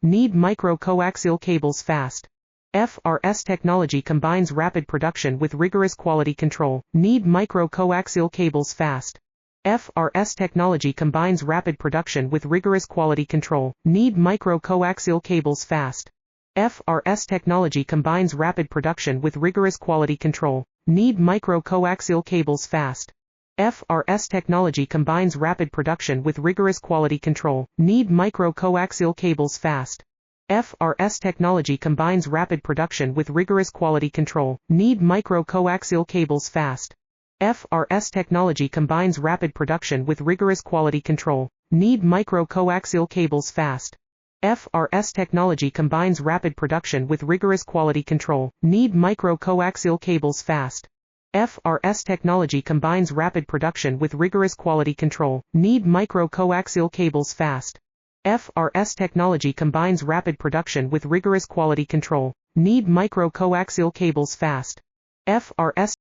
Need micro-coaxial cables fast. FRS technology combines rapid production with rigorous quality control. Need micro-coaxial cables fast. FRS technology combines rapid production with rigorous quality control. Need micro-coaxial cables fast. FRS technology combines rapid production with rigorous quality control. Need micro-coaxial cables fast. FRS technology combines rapid production with rigorous quality control. Need micro-coaxial cables fast. FRS technology combines rapid production with rigorous quality control. Need micro-coaxial cables fast. FRS technology combines rapid production with rigorous quality control. Need micro-coaxial cables fast. FRS technology combines rapid production with rigorous quality control. Need micro-coaxial cables fast. FRS technology combines rapid production with rigorous quality control. Need micro-coaxial cables fast. FRS technology combines rapid production with rigorous quality control. Need micro-coaxial cables fast. FRS